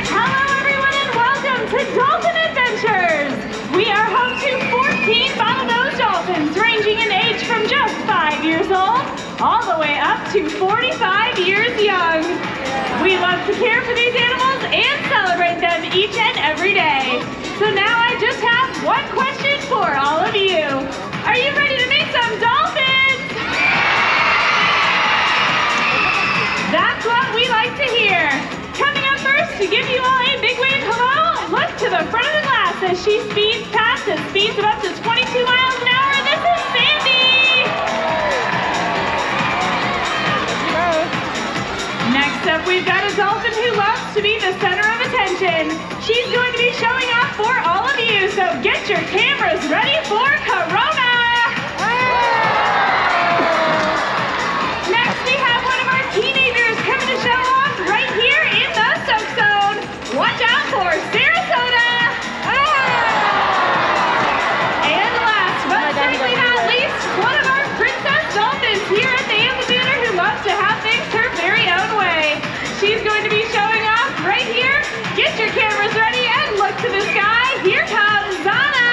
Hello everyone and welcome to Dolphin Adventures! We are home to 14 bottlenose dolphins ranging in age from just 5 years old all the way up to 45 years young. We love to care for these animals and celebrate them each and every day. So now I just have one question for all of you. Are you ready to meet some dolphins? That's what we like to hear. Coming up first to give you all a big wave hello, look to the front of the glass as she speeds past at speeds of up to 22 miles an hour. This is Sandy. Next up, we've got a dolphin who loves to be the center of attention. She's going to be showing off for all of you, so get your cameras ready for Corona. Next, we have one of our teenagers coming to show off right here in the soak zone. Watch out for Sarasota. And last but certainly not least, one of our princess dolphins here at the amphitheater who loves to have things her very own way. She's going to be showing off right here. Get your cameras ready and look to the sky. Here comes Zana.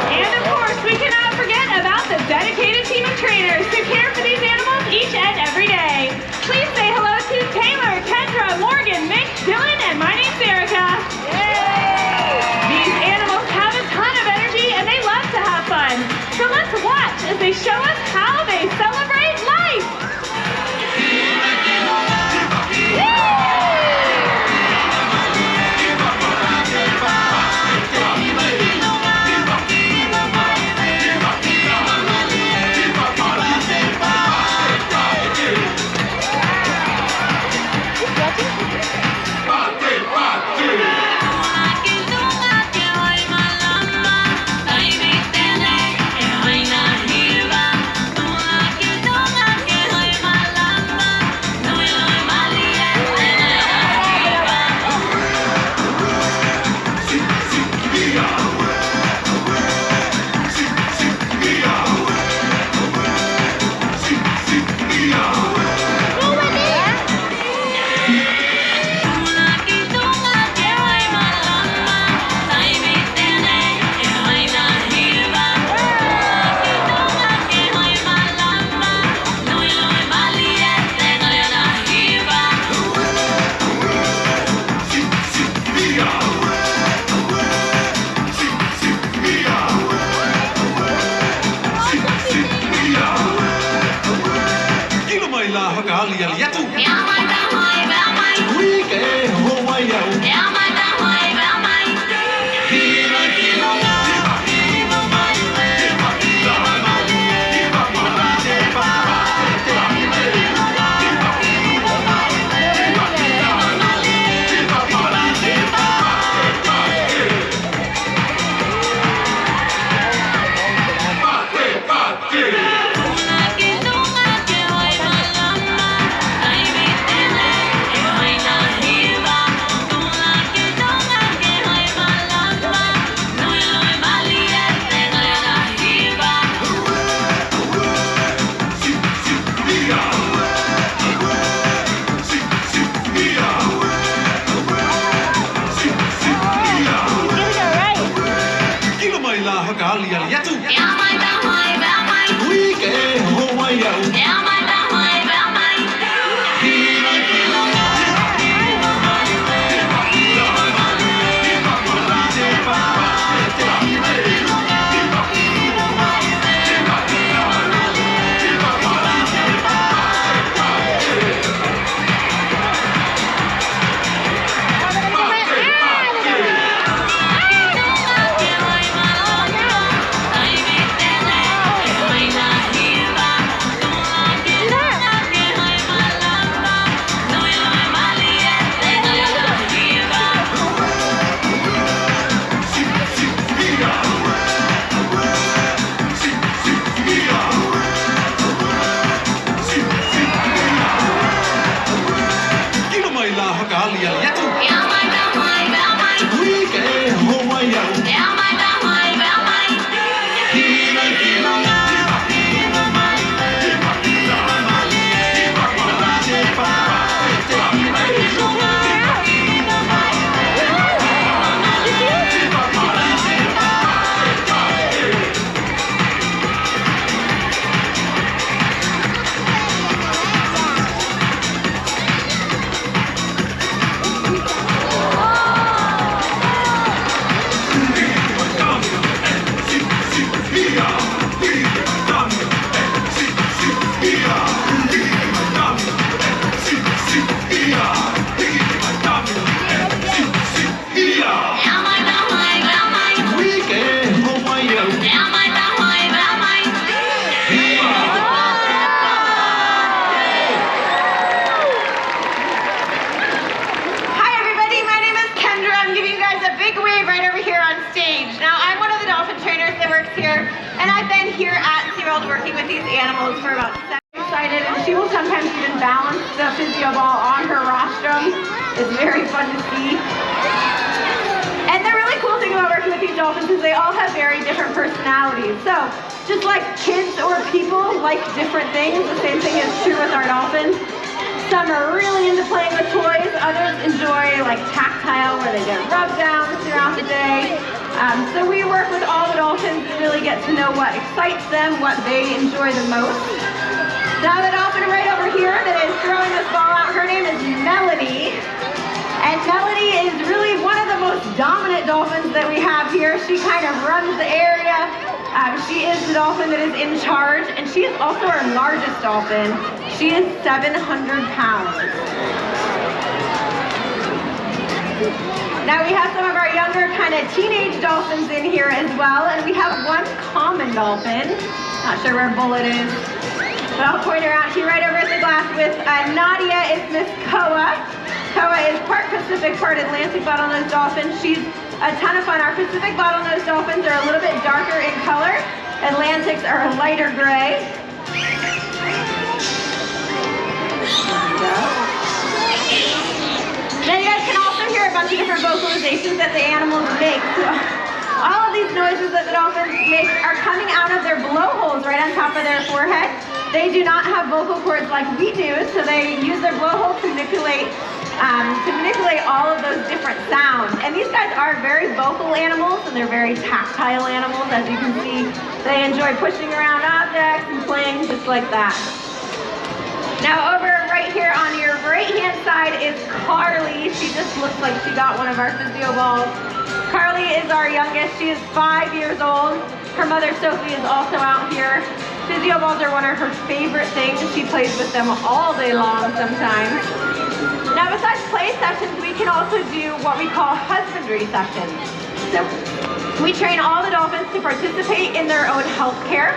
And of course, we cannot forget about the dedicated team of trainers who care for these animals each and every day. Please say hello to Taylor, Kendra, Morgan, Mick, Dylan, and my name's Erica. These animals have a ton of energy and they love to have fun. So let's watch as they show us how they celebrate life. animals for about 7 years. Excited, and she will sometimes even balance the physio ball on her rostrum. It's very fun to see. And the really cool thing about working with these dolphins is they all have very different personalities. So just like kids or people like different things, the same thing is true with our dolphins. Some are really into playing with toys, others enjoy like tactile where they get rub downs throughout the day. So we work with all the dolphins and really get to know what excites them, what they enjoy the most. Now the dolphin right over here that is throwing this ball out, her name is Melody. And Melody is really one of the most dominant dolphins that we have here. She kind of runs the area. She is the dolphin that is in charge, and she is also our largest dolphin. She is 700 pounds. Now we have some of our younger kind of teenage dolphins in here as well, and we have one common dolphin. Not sure where Bullet is, but I'll point her out to you right over at the glass with Nadia is Miss Koa. Koa is part Pacific, part Atlantic Bottlenose Dolphin. She's a ton of fun. Our Pacific Bottlenose Dolphins are a little bit darker in color. Atlantics are a lighter gray. Now you guys can also hear a bunch of different vocalizations that the animals make. So all of these noises that the dolphins make are coming out of their blowholes right on top of their forehead. They do not have vocal cords like we do, so they use their blowhole to manipulate all of those different sounds. And these guys are very vocal animals, and they're very tactile animals. As you can see, they enjoy pushing around objects and playing just like that. Now over right here on your right-hand side is Carly. She just looks like she got one of our physio balls. Carly is our youngest. She is 5 years old. Her mother, Sophie, is also out here. Physio balls are one of her favorite things. She plays with them all day long sometimes. Now besides play sessions, we can also do what we call husbandry sessions. So we train all the dolphins to participate in their own health care.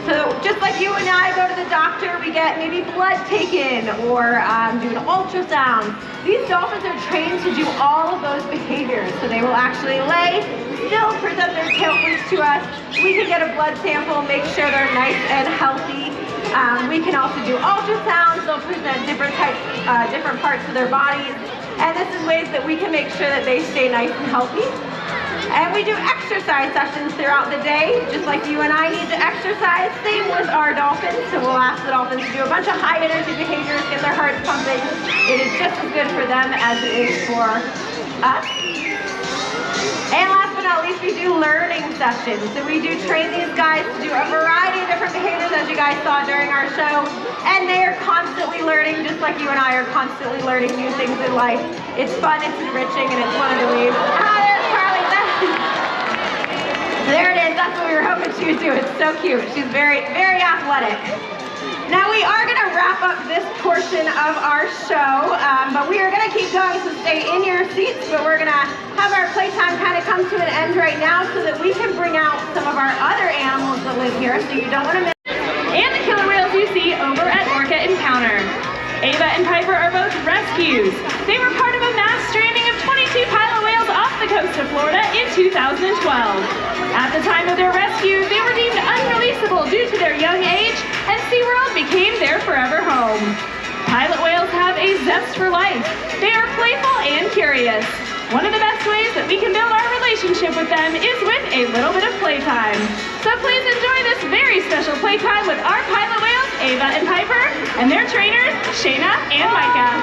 So just like you and I go to the doctor, we get maybe blood taken or do an ultrasound. These dolphins are trained to do all of those behaviors. So they will actually lay still, present their tail flukes to us. We can get a blood sample, make sure they're nice and healthy. We can also do ultrasounds. They'll present different parts of their bodies. And this is ways that we can make sure that they stay nice and healthy. And we do exercise sessions throughout the day, just like you and I need to exercise. Same with our dolphins. So we'll ask the dolphins to do a bunch of high energy behaviors, get their hearts pumping. It is just as good for them as it is for us. And last but not least, we do learning sessions. So we do train these guys to do a variety of different behaviors, as you guys saw during our show. And they are constantly learning, just like you and I are constantly learning new things in life. It's fun, it's enriching, and it's one of the ways. There's Carly. There it is. That's what we were hoping she would do. It's so cute. She's very, very athletic. Now we are going to wrap up this portion of our show, but we are going to keep going, so stay in your seats. But we're going to have our playtime kind of come to an end right now so that we can bring out some of our other animals that live here, so you don't want to miss. And the killer whales you see over at Orca Encounter. Ava and Piper are both rescues. They were part of a mass stranding of 22 pilot whales off the coast of Florida in 2012. At the time of their rescue, they were deemed unreleasable due to their young age, and SeaWorld became their forever home. Pilot whales have a zest for life. They are playful and curious. One of the best ways that we can build our relationship with them is with a little bit of playtime. So please enjoy this very special playtime with our pilot whales, Ava and Piper, and their trainers, Shayna and Micah.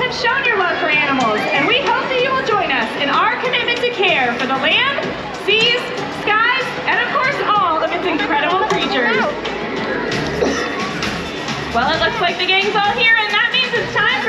have shown your love for animals, and we hope that you will join us in our commitment to care for the land, seas, skies, and of course all of its incredible creatures. Well, it looks like the gang's all here, and that means it's time